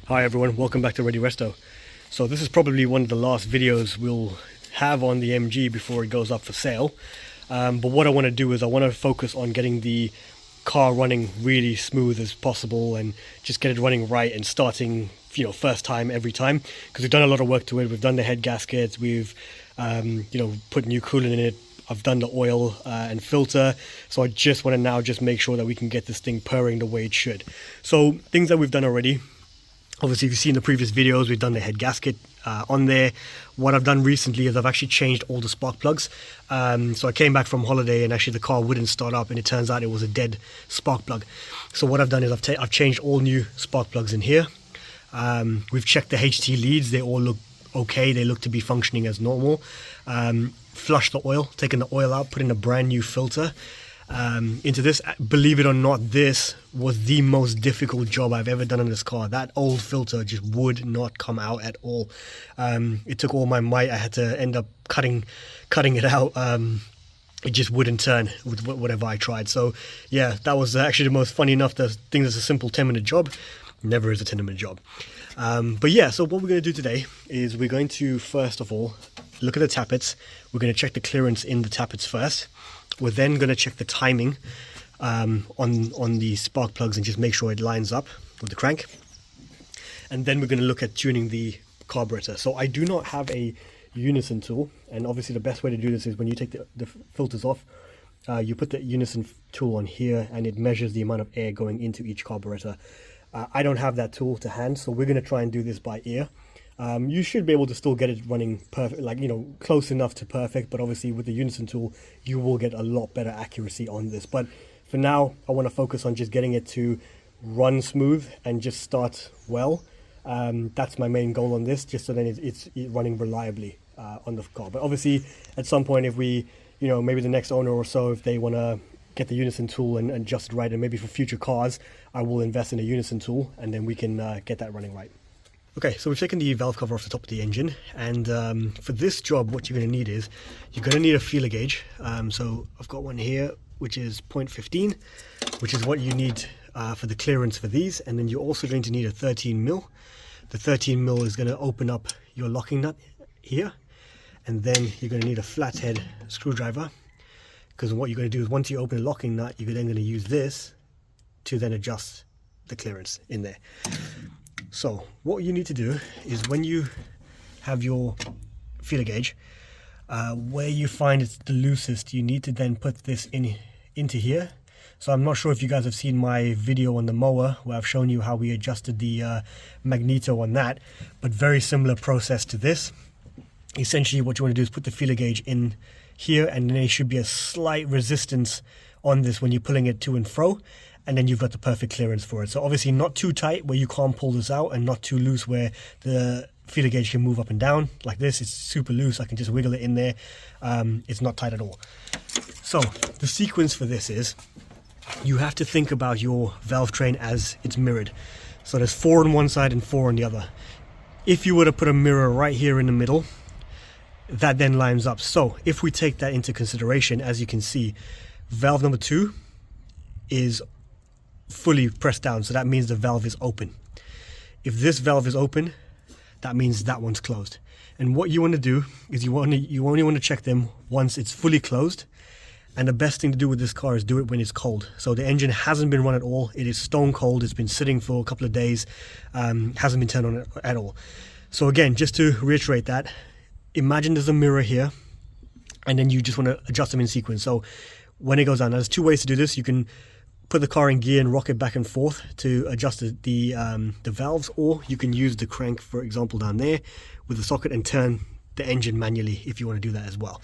Hi everyone, welcome back to Ready Resto. So this is probably one of the last videos we'll have on the MG before it goes up for sale. But what I want to do is I want to focus on getting the car running really smooth as possible and just get it running right and starting, first time every time, because we've done a lot of work to it. We've done the head gaskets, we've put new coolant in it, I've done the oil and filter, so I just want to now just make sure that we can get this thing purring the way it should. So things that we've done already. Obviously, if you've seen the previous videos, we've done the head gasket on there. What I've done recently is I've actually changed all the spark plugs. So I came back from holiday and actually the car wouldn't start up, and it turns out it was a dead spark plug. So what I've done is I've changed all new spark plugs in here. We've checked the HT leads. They all look okay. They look to be functioning as normal. Flushed the oil, taken the oil out, put in a brand new filter into this. Believe it or not, this was the most difficult job I've ever done on this car. That old filter just would not come out at all. It took all my might. I had to end up cutting it out. It just wouldn't turn with whatever I tried. So yeah, that was actually the most funny enough. The thing that's a simple 10-minute job never is a 10-minute job. But yeah, so what we're going to do today is we're going to first of all look at the tappets. We're going to check the clearance in the tappets first. We're then going to check the timing on the spark plugs and just make sure it lines up with the crank. And then we're going to look at tuning the carburetor. So I do not have a unison tool, and obviously the best way to do this is when you take the filters off, you put the unison tool on here and it measures the amount of air going into each carburetor. I don't have that tool to hand, so we're going to try and do this by ear. You should be able to still get it running perfect, close enough to perfect, but obviously with the unison tool you will get a lot better accuracy on this. But for now I want to focus on just getting it to run smooth and just start well. That's my main goal on this, just so then it's running reliably on the car. But obviously at some point, if we maybe the next owner or so, if they want to get the unison tool and adjust it right, and maybe for future cars I will invest in a unison tool and then we can get that running right. Okay, so we've taken the valve cover off the top of the engine, and for this job what you're going to need is you're going to need a feeler gauge. So I've got one here which is 0.15, which is what you need for the clearance for these, and then you're also going to need a 13 mil. The 13 mil is going to open up your locking nut here, and then you're going to need a flathead screwdriver, because what you're going to do is once you open the locking nut, you're then going to use this to then adjust the clearance in there. So what you need to do is when you have your feeler gauge, where you find it's the loosest, you need to then put this into here. So I'm not sure if you guys have seen my video on the mower where I've shown you how we adjusted the magneto on that, but very similar process to this. Essentially what you want to do is put the feeler gauge in here, and then there should be a slight resistance on this when you're pulling it to and fro, and then you've got the perfect clearance for it. So obviously not too tight where you can't pull this out, and not too loose where the feeler gauge can move up and down like this. It's super loose, I can just wiggle it in there. It's not tight at all. So the sequence for this is you have to think about your valve train as it's mirrored. So there's 4 on one side and 4 on the other. If you were to put a mirror right here in the middle, that then lines up. So if we take that into consideration, as you can see, valve number 2 is fully pressed down, so that means the valve is open. If this valve is open, that means that one's closed. And what you want to do is you only want to check them once it's fully closed. And the best thing to do with this car is do it when it's cold. So the engine hasn't been run at all. It is stone cold. It's been sitting for a couple of days. Hasn't been turned on at all. So again, just to reiterate that, imagine there's a mirror here, and then you just want to adjust them in sequence. So when it goes down, there's 2 ways to do this. You can put the car in gear and rock it back and forth to adjust the valves, or you can use the crank, for example, down there with the socket and turn the engine manually if you want to do that as well.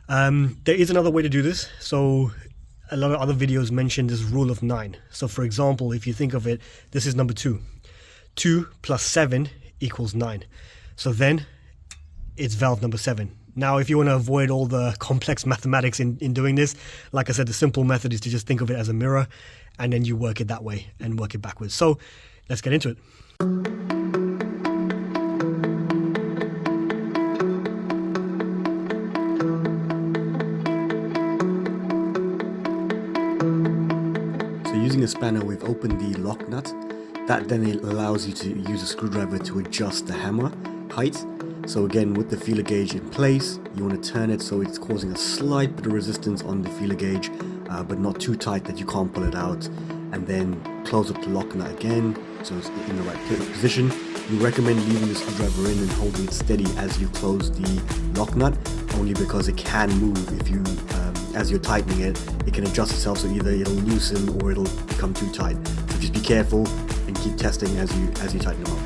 There is another way to do this. So a lot of other videos mention this rule of 9. So for example, if you think of it, this is number 2. 2 plus 7 equals 9. So then it's valve number 7. Now, if you want to avoid all the complex mathematics in doing this, like I said, the simple method is to just think of it as a mirror, and then you work it that way and work it backwards. So let's get into it. So using a spanner, we've opened the lock nut That then allows you to use a screwdriver to adjust the hammer height. So again, with the feeler gauge in place, you want to turn it so it's causing a slight bit of resistance on the feeler gauge, but not too tight that you can't pull it out. And then close up the lock nut again, so it's in the right position. We recommend leaving the screwdriver in and holding it steady as you close the lock nut, only because it can move if you, as you're tightening it, it can adjust itself, so either it'll loosen or it'll become too tight. So just be careful and keep testing as you tighten them up.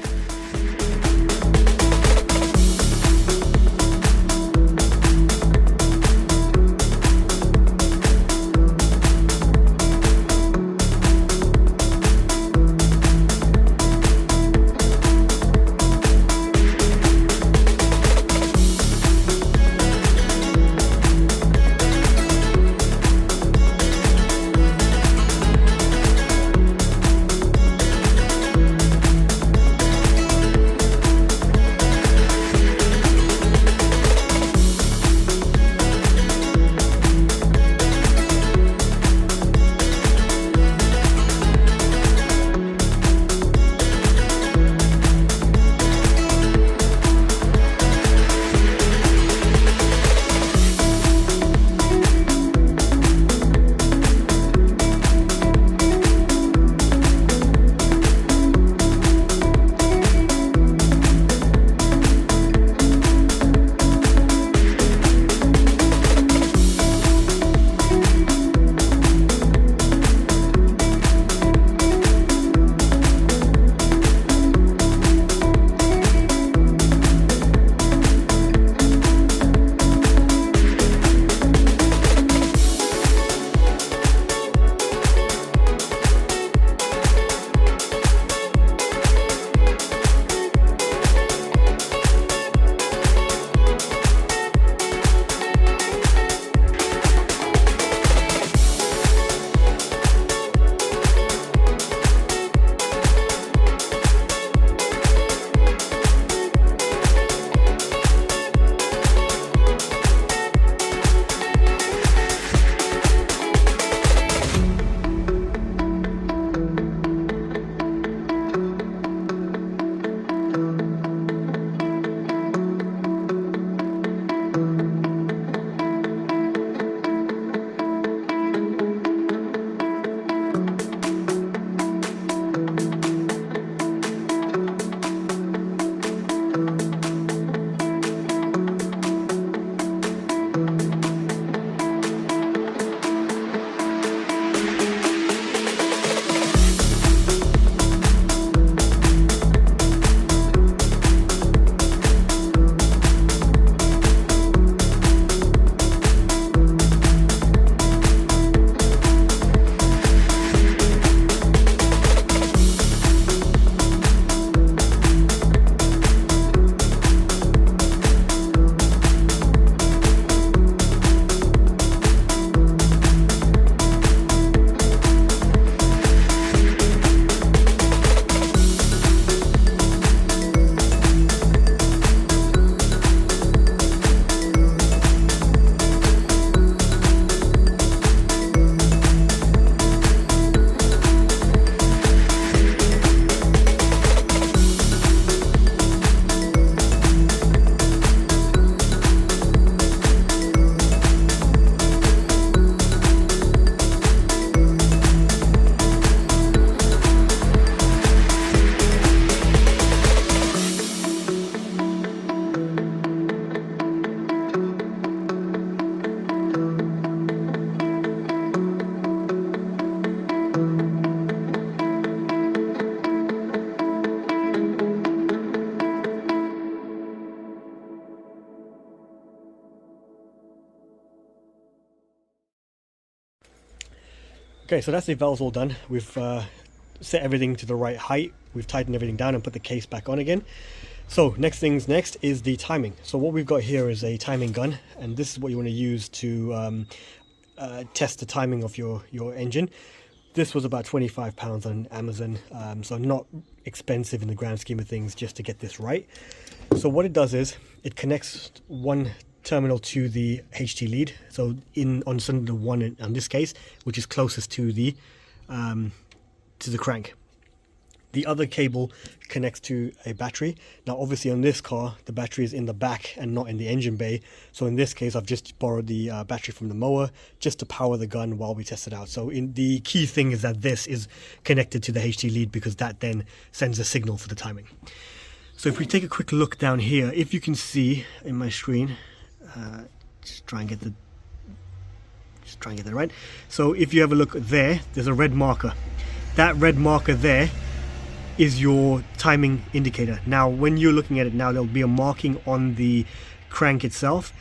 Okay, so that's the valves all done. We've set everything to the right height. We've tightened everything down and put the case back on again. So next is the timing. So what we've got here is a timing gun, and this is what you want to use to test the timing of your engine. This was about £25 on Amazon, so not expensive in the grand scheme of things just to get this right. So what it does is it connects one terminal to the HT lead, so on cylinder 1 in this case, which is closest to the crank. The other cable connects to a battery. Now obviously on this car the battery is in the back and not in the engine bay, so in this case I've just borrowed the battery from the mower just to power the gun while we test it out. So the key thing is that this is connected to the HT lead, because that then sends a signal for the timing. So if we take a quick look down here, if you can see in my screen, just try and get that right. So if you have a look there, there's a red marker. That red marker there is your timing indicator. Now when you're looking at it now, there'll be a marking on the crank itself,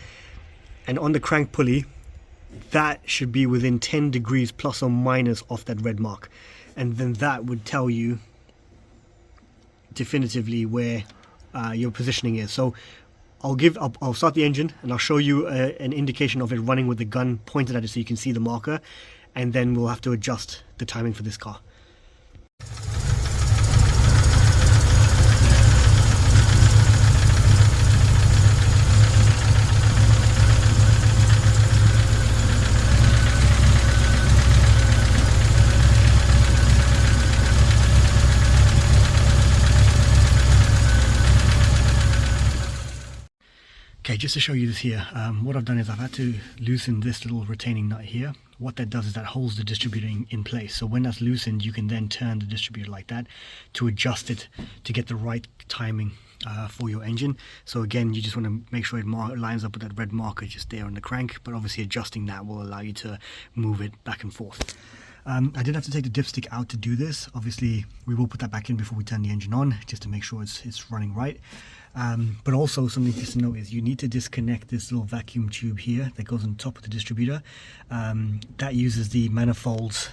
and on the crank pulley that should be within 10 degrees plus or minus off that red mark, and then that would tell you definitively where your positioning is. So I'll start the engine and I'll show you an indication of it running with the gun pointed at it so you can see the marker, and then we'll have to adjust the timing for this car. Okay, just to show you this here, what I've done is I've had to loosen this little retaining nut here. What that does is that holds the distributor in place. So when that's loosened, you can then turn the distributor like that to adjust it to get the right timing for your engine. So again, you just want to make sure it lines up with that red marker just there on the crank, but obviously adjusting that will allow you to move it back and forth. I did have to take the dipstick out to do this. Obviously, we will put that back in before we turn the engine on, just to make sure it's running right. But also something just to note is you need to disconnect this little vacuum tube here that goes on top of the distributor. That uses the manifolds.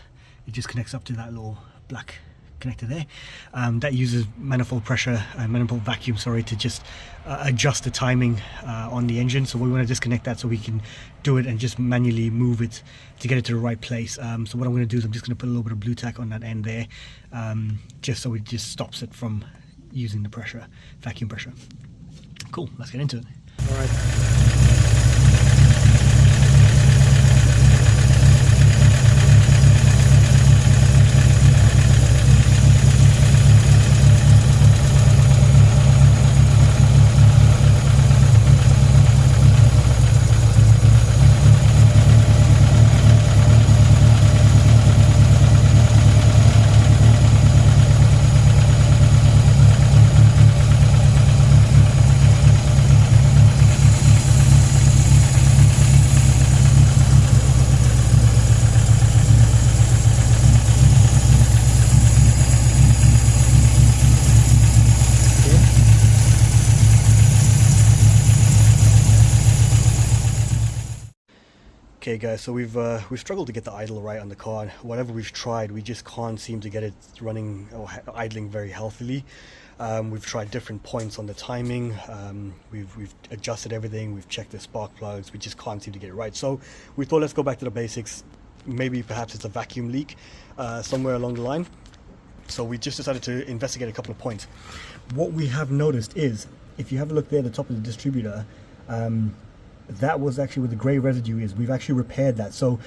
It just connects up to that little black connector there. That uses manifold pressure, manifold vacuum, sorry, to just adjust the timing on the engine. So we want to disconnect that so we can do it and just manually move it to get it to the right place. So what I'm going to do is I'm just going to put a little bit of blue tack on that end there, just so it just stops it from using the pressure, vacuum pressure. Cool, let's get into it. All right. Okay guys, so we've struggled to get the idle right on the car. Whatever we've tried, we just can't seem to get it running or idling very healthily. We've tried different points on the timing. We've adjusted everything. We've checked the spark plugs. We just can't seem to get it right. So we thought, let's go back to the basics. Maybe perhaps it's a vacuum leak somewhere along the line. So we just decided to investigate a couple of points. What we have noticed is, if you have a look there at the top of the distributor, that was actually where the gray residue is. We've actually repaired that. So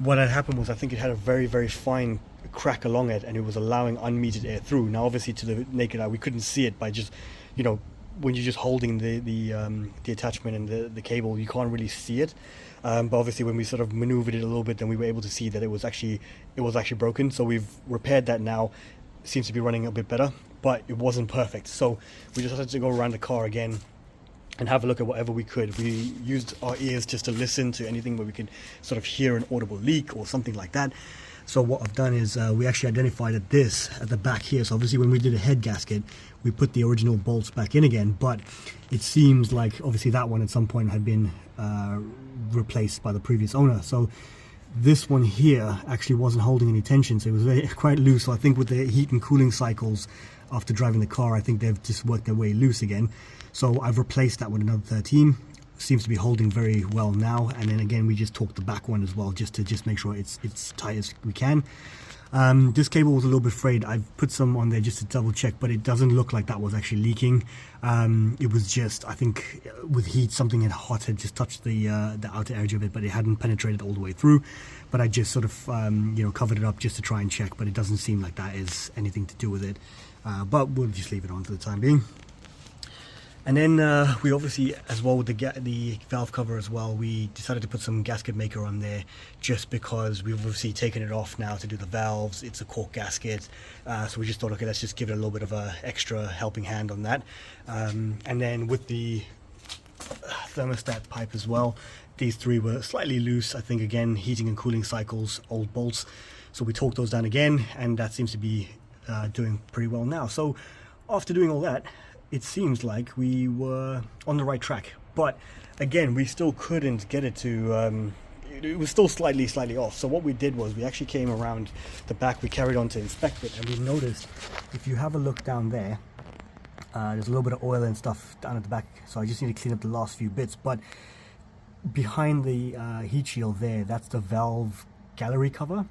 what had happened was, I think it had a very, very fine crack along it, and it was allowing unmetered air through. Now obviously to the naked eye we couldn't see it by just, you know, when you're just holding the attachment and the cable, you can't really see it. But obviously when we sort of maneuvered it a little bit, then we were able to see that it was actually broken. So we've repaired that now. It seems to be running a bit better, but it wasn't perfect. So we just had to go around the car again and have a look at whatever we could. We used our ears just to listen to anything where we could sort of hear an audible leak or something like that. So what I've done is we actually identified that this at the back here. So obviously when we did a head gasket, we put the original bolts back in again, but it seems like obviously that one at some point had been replaced by the previous owner. So this one here actually wasn't holding any tension, so it was quite loose. So I think with the heat and cooling cycles after driving the car, I think they've just worked their way loose again. So I've replaced that with another 13. Seems to be holding very well now. And then again, we just torqued the back one as well, just to make sure it's tight as we can. This cable was a little bit frayed. I put some on there just to double check, but it doesn't look like that was actually leaking. It was just, I think with heat, something had just touched the outer edge of it, but it hadn't penetrated all the way through. But I just sort of covered it up just to try and check, but it doesn't seem like that is anything to do with it. But we'll just leave it on for the time being. And then we obviously, as well with the valve cover as well, we decided to put some gasket maker on there just because we've obviously taken it off now to do the valves. It's a cork gasket, so we just thought, okay, let's just give it a little bit of a extra helping hand on that. And then with the thermostat pipe as well, these three were slightly loose. I think, again, heating and cooling cycles, old bolts. So we torqued those down again, and that seems to be doing pretty well now. So after doing all that, it seems like we were on the right track, but again, we still couldn't get it to, it was still slightly off. So what we did was we actually came around the back, we carried on to inspect it, and we noticed, if you have a look down there, there's a little bit of oil and stuff down at the back, so I just need to clean up the last few bits. But behind the heat shield there, that's the valve gallery cover.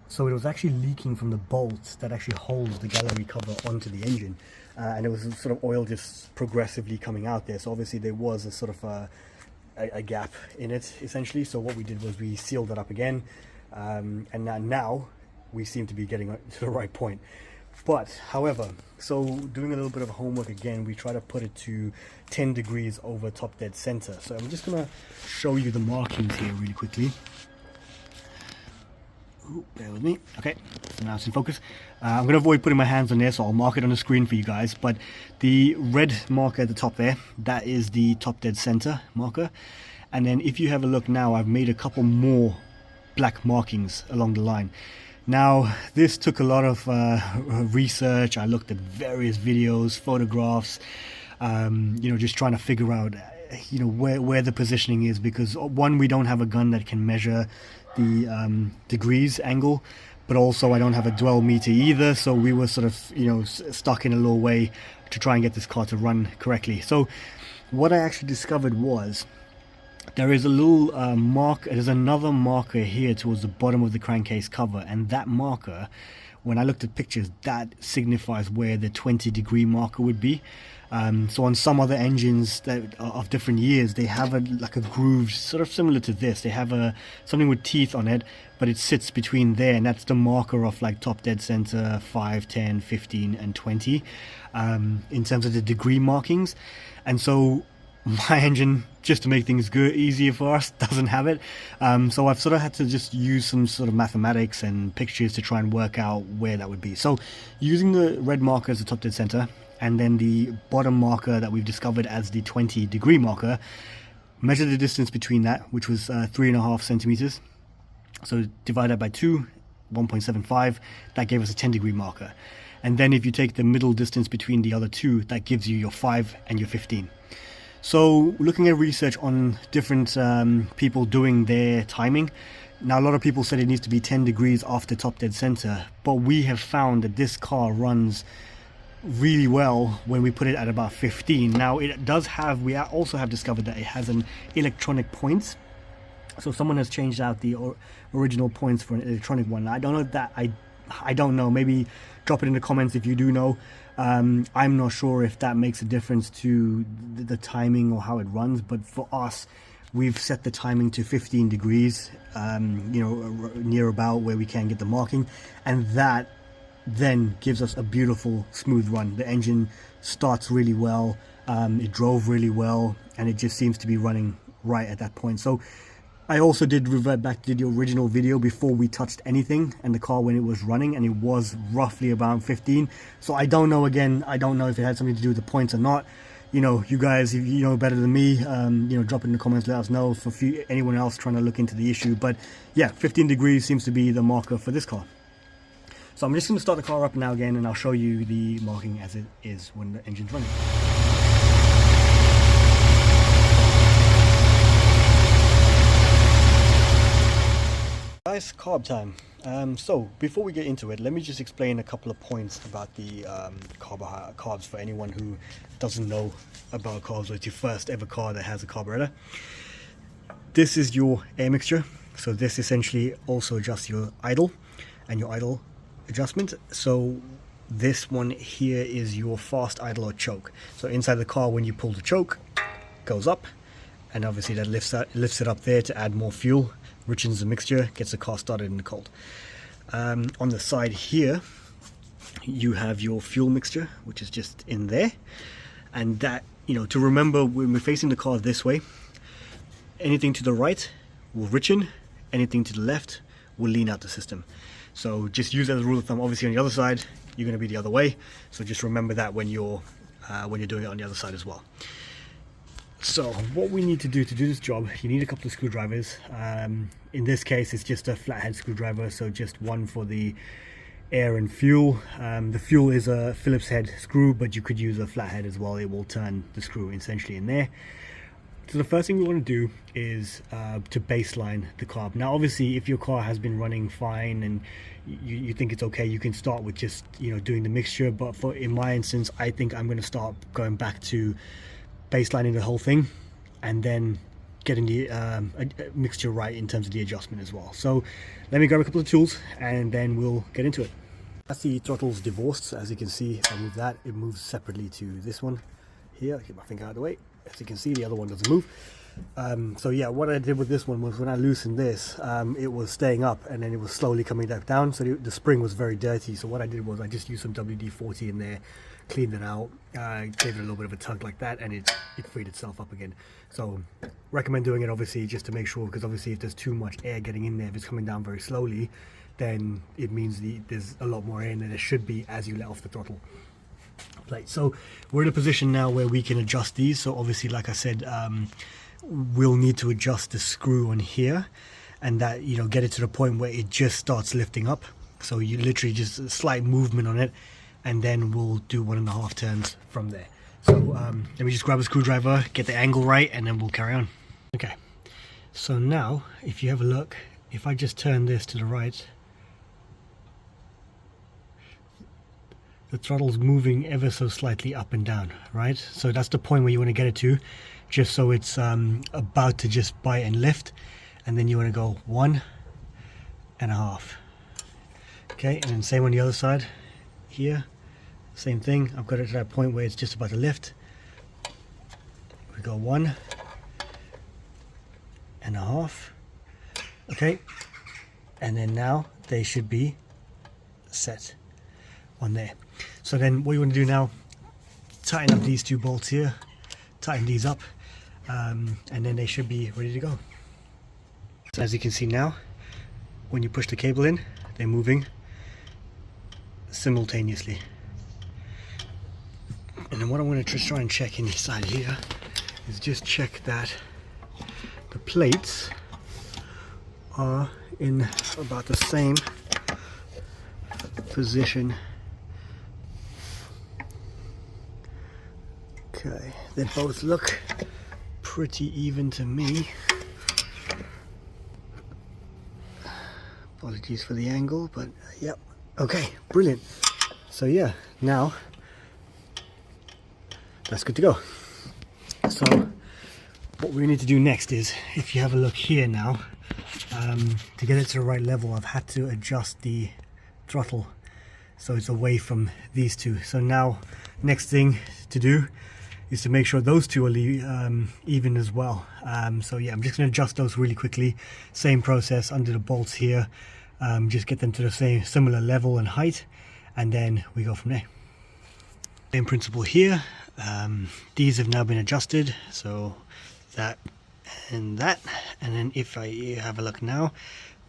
So it was actually leaking from the bolts that actually holds the gallery cover onto the engine. And it was sort of oil just progressively coming out there. So obviously there was a sort of a gap in it, essentially. So what we did was we sealed that up again. And now we seem to be getting to the right point. But, however, so doing a little bit of homework again, we try to put it to 10 degrees over top dead center. So I'm just going to show you the markings here really quickly. Ooh, bear with me. Okay, so now it's in focus. I'm going to avoid putting my hands on there, so I'll mark it on the screen for you guys. But the red marker at the top there, that is the top dead center marker. And then if you have a look now, I've made a couple more black markings along the line. Now, this took a lot of research. I looked at various videos, photographs, just trying to figure out, where the positioning is, because one, we don't have a gun that can measure the degrees angle, but also I don't have a dwell meter either, so we were sort of stuck in a little way to try and get this car to run correctly. So what I actually discovered was there is a little there's another marker here towards the bottom of the crankcase cover, and that marker, when I looked at pictures, that signifies where the 20-degree marker would be. So on some other engines that are of different years, they have like a groove sort of similar to this. They have something with teeth on it, but it sits between there, and that's the marker of like top dead center 5, 10, 15 and 20 in terms of the degree markings. And so my engine, just to make things easier for us, doesn't have it. So I've sort of had to just use some sort of mathematics and pictures to try and work out where that would be. So using the red marker as the top dead center, and then the bottom marker that we've discovered as the 20-degree marker, measure the distance between that, which was 3.5 centimeters. So divide that by 2, 1.75, that gave us a 10-degree marker. And then if you take the middle distance between the other two, that gives you your 5 and your 15. So looking at research on different people doing their timing, now a lot of people said it needs to be 10 degrees after top dead center, but we have found that this car runs really well when we put it at about 15. Now it does have, we also have discovered that it has an electronic points. So someone has changed out the original points for an electronic one. I don't know that, I don't know, maybe drop it in the comments if you do know. I'm not sure if that makes a difference to the timing or how it runs, but for us, we've set the timing to 15 degrees, near about where we can get the marking, and that then gives us a beautiful smooth run. The engine starts really well, it drove really well, and it just seems to be running right at that point. So I also did revert back to the original video before we touched anything and the car when it was running, and it was roughly about 15. So I don't know, again, I don't know if it had something to do with the points or not. You guys, if you know better than me, drop it in the comments, let us know for anyone else trying to look into the issue. But yeah, 15 degrees seems to be the marker for this car. So I'm just going to start the car up now again, and I'll show you the marking as it is when the engine's running. Guys, carb time. So before we get into it, let me just explain a couple of points about the carbs for anyone who doesn't know about carbs, or it's your first ever car that has a carburetor. This is your air mixture. So this essentially also adjusts your idle, and your idle adjustment. So this one here is your fast idle or choke. So inside the car, when you pull the choke, goes up, and obviously that lifts it up there to add more fuel, richens the mixture, gets the car started in the cold. On the side here, you have your fuel mixture, which is just in there, and that, you know, to remember when we're facing the car this way, anything to the right will richen, anything to the left will lean out the system. So just use that as a rule of thumb. Obviously on the other side, you're going to be the other way, so just remember that when you're doing it on the other side as well. So what we need to do this job, you need a couple of screwdrivers. In this case, it's just a flathead screwdriver, so just one for the air and fuel. The fuel is a Phillips head screw, but you could use a flathead as well. It will turn the screw essentially in there. So the first thing we want to do is to baseline the carb. Now obviously if your car has been running fine and you think it's okay, you can start with just, you know, doing the mixture, but in my instance, I think I'm going to start going back to baselining the whole thing and then getting the mixture right in terms of the adjustment as well. So let me grab a couple of tools and then we'll get into it. That's the throttle's divorced, so as you can see, if I move that, it moves separately to this one here. I'll get my finger out of the way. As you can see, the other one doesn't move. So yeah, what I did with this one was when I loosened this, it was staying up and then it was slowly coming back down, so the spring was very dirty. So what I did was I just used some WD-40 in there, cleaned it out, gave it a little bit of a tug like that, and it freed itself up again. So recommend doing it obviously just to make sure, because obviously if there's too much air getting in there, if it's coming down very slowly, then it means there's a lot more air than there should be as you let off the throttle. Right, so we're in a position now where we can adjust these. So obviously, like I said, we'll need to adjust the screw on here, and that, you know, get it to the point where it just starts lifting up. So you literally just a slight movement on it, and then we'll do 1.5 turns from there. So let me just grab a screwdriver, get the angle right, and then we'll carry on. Okay, so now if you have a look, if I just turn this to the right, the throttle's moving ever so slightly up and down, right? So that's the point where you want to get it to, just so it's about to just bite and lift, and then you want to go 1.5. Okay, and then same on the other side here, same thing. I've got it to that point where it's just about to lift. We go 1.5. Okay, and then now they should be set on there. So then what you want to do now, tighten up these two bolts here, tighten these up, and then they should be ready to go. So as you can see now, when you push the cable in, they're moving simultaneously. And then what I'm going to try and check inside here is just check that the plates are in about the same position. Okay, they both look pretty even to me. Apologies for the angle, but yep. Okay, brilliant. So yeah, now that's good to go. So what we need to do next is, if you have a look here now, to get it to the right level, I've had to adjust the throttle so it's away from these two. So now next thing to do is to make sure those two are even as well. So yeah, I'm just going to adjust those really quickly. Same process under the bolts here, just get them to the same similar level and height, and then we go from there. Same principle here. These have now been adjusted, so that and that, and then if I have a look now,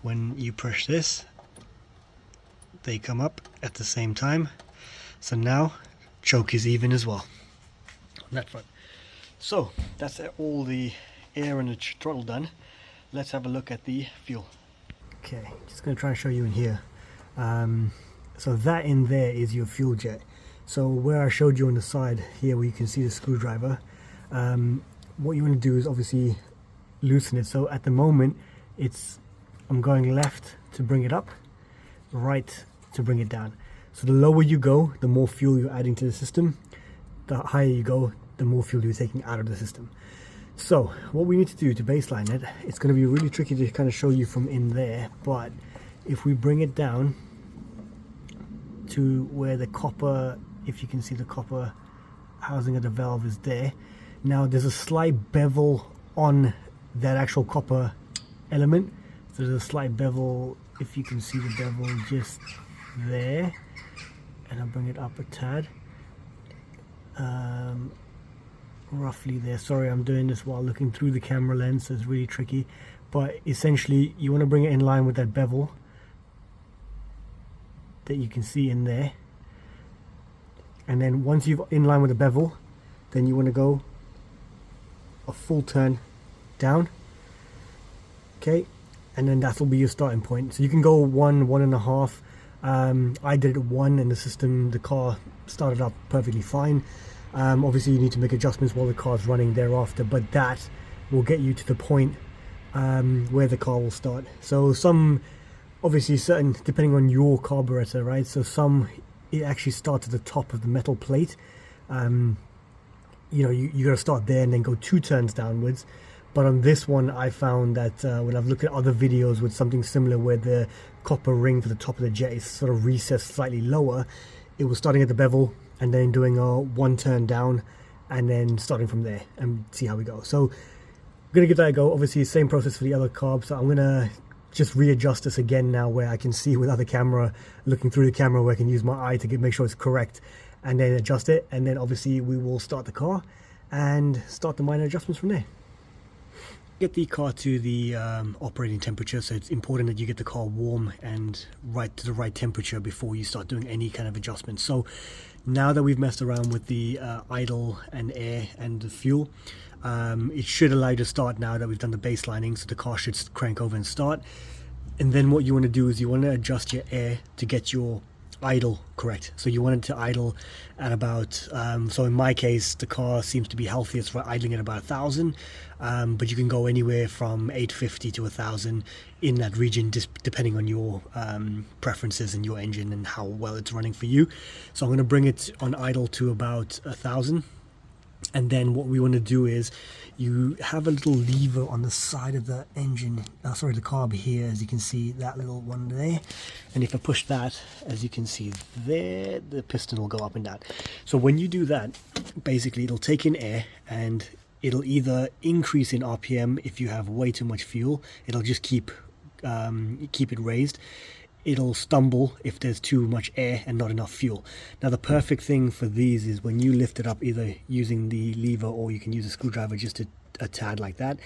when you push this, they come up at the same time. So now choke is even as well on that front. So that's all the air and the throttle done. Let's have a look at the fuel. Okay, just going to try and show you in here. So that in there is your fuel jet. So where I showed you on the side here, where you can see the screwdriver, what you want to do is obviously loosen it. So at the moment I'm going left to bring it up, right to bring it down. So the lower you go, the more fuel you're adding to the system. The higher you go, the more fuel you're taking out of the system. So what we need to do to baseline it, it's going to be really tricky to kind of show you from in there, but if we bring it down to where the copper, if you can see the copper housing of the valve is there. Now there's a slight bevel on that actual copper element. So there's a slight bevel, if you can see the bevel just there, and I'll bring it up a tad, roughly there. Sorry, I'm doing this while looking through the camera lens, so it's really tricky, but essentially you want to bring it in line with that bevel that you can see in there, and then once you've in line with the bevel, then you want to go a full turn down, okay, and then that will be your starting point. So you can go 1.5. I did it 1, and the car started up perfectly fine. Obviously you need to make adjustments while the car's running thereafter, but that will get you to the point where the car will start. So some, obviously certain, depending on your carburetor, right, so some it actually starts at the top of the metal plate. You know, you got to start there and then go 2 turns downwards. But on this one, I found that when I've looked at other videos with something similar where the copper ring for the top of the jet is sort of recessed slightly lower, it was starting at the bevel and then doing a 1 turn down and then starting from there and see how we go. So I'm going to give that a go. Obviously, same process for the other carb. So I'm going to just readjust this again now where I can see without the camera, looking through the camera where I can use my eye to make sure it's correct, and then adjust it. And then obviously we will start the car and start the minor adjustments from there. Get the car to the operating temperature, so it's important that you get the car warm and right to the right temperature before you start doing any kind of adjustments. So now that we've messed around with the idle and air and the fuel, it should allow you to start now that we've done the baselining, so the car should crank over and start. And then what you want to do is you want to adjust your air to get your idle correct. So you want it to idle at about so in my case the car seems to be healthiest for idling at about 1,000, but you can go anywhere from 850 to 1,000 in that region, just depending on your preferences and your engine and how well it's running for you. So I'm going to bring it on idle to about 1,000. And then what we want to do is you have a little lever on the side of the engine, sorry, the carb here, as you can see, that little one there. And if I push that, as you can see there, the piston will go up and down. So when you do that, basically it'll take in air and it'll either increase in RPM if you have way too much fuel. It'll just keep it raised. It'll stumble if there's too much air and not enough fuel. Now the perfect thing for these is when you lift it up, either using the lever or you can use a screwdriver, just a tad like that,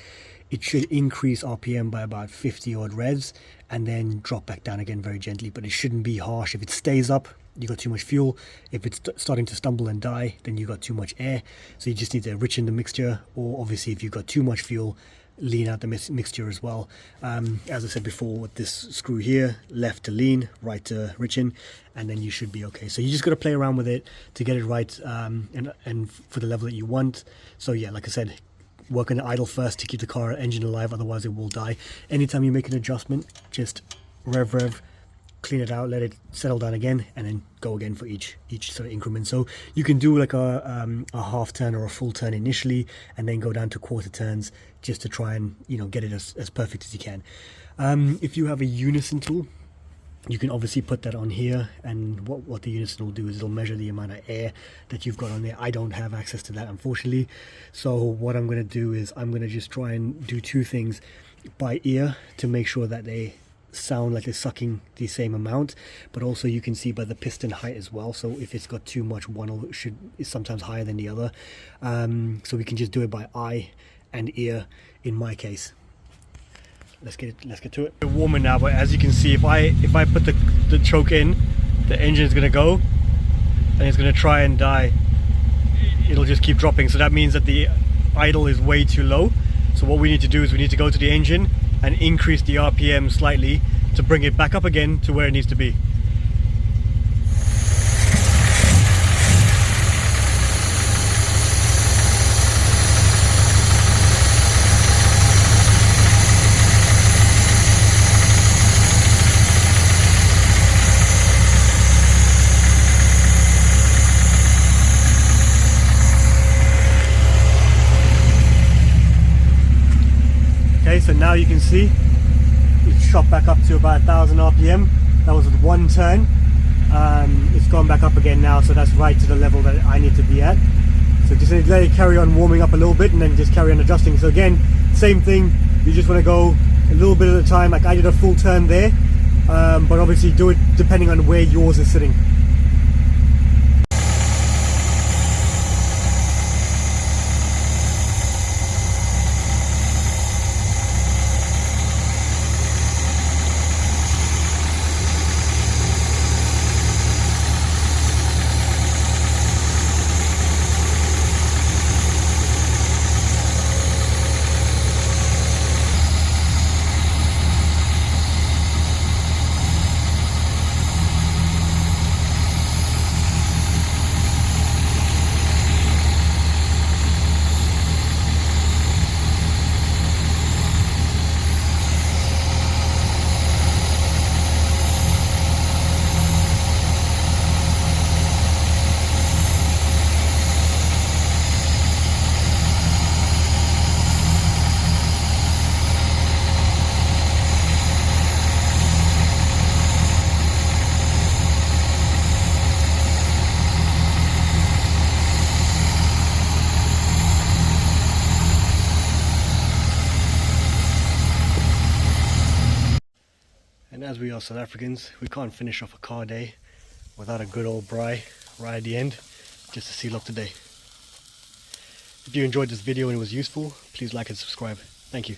it should increase RPM by about 50 odd revs and then drop back down again very gently, but it shouldn't be harsh. If it stays up, you got too much fuel. If it's starting to stumble and die, then you got too much air. So you just need to enrich in the mixture, or obviously if you've got too much fuel, lean out the mixture as well. As I said before, with this screw here, left to lean, right to richen, and then you should be okay. So you just got to play around with it to get it right, and for the level that you want. So yeah, like I said, work on the idle first to keep the car engine alive, otherwise it will die. Anytime you make an adjustment, just rev, clean it out, let it settle down again, and then go again for each sort of increment. So you can do like a half turn or a full turn initially, and then go down to quarter turns just to try and, you know, get it as perfect as you can. If you have a unison tool, you can obviously put that on here, and what the unison will do is it'll measure the amount of air that you've got on there. I don't have access to that, unfortunately. So what I'm going to do is I'm going to just try and do 2 things by ear to make sure that they sound like they're sucking the same amount, but also you can see by the piston height as well. So if it's got too much, one is sometimes higher than the other. So we can just do it by eye and ear in my case. Let's get to it. It's warmer now, but as you can see, if I put the choke in, the engine is going to go and it's going to try and die. It'll just keep dropping, so that means that the idle is way too low. So what we need to do is we need to go to the engine and increase the RPM slightly to bring it back up again to where it needs to be. Okay, so now you can see it shot back up to about 1,000 RPM. That was with 1 turn. gone back up again now, so that's right to the level that I need to be at. So just let it carry on warming up a little bit and then just carry on adjusting. So again, same thing, you just want to go a little bit at a time. Like I did a full turn there, but obviously do it depending on where yours is sitting. And as we are South Africans, we can't finish off a car day without a good old braai right at the end, just to seal up the day. If you enjoyed this video and it was useful, please like and subscribe. Thank you.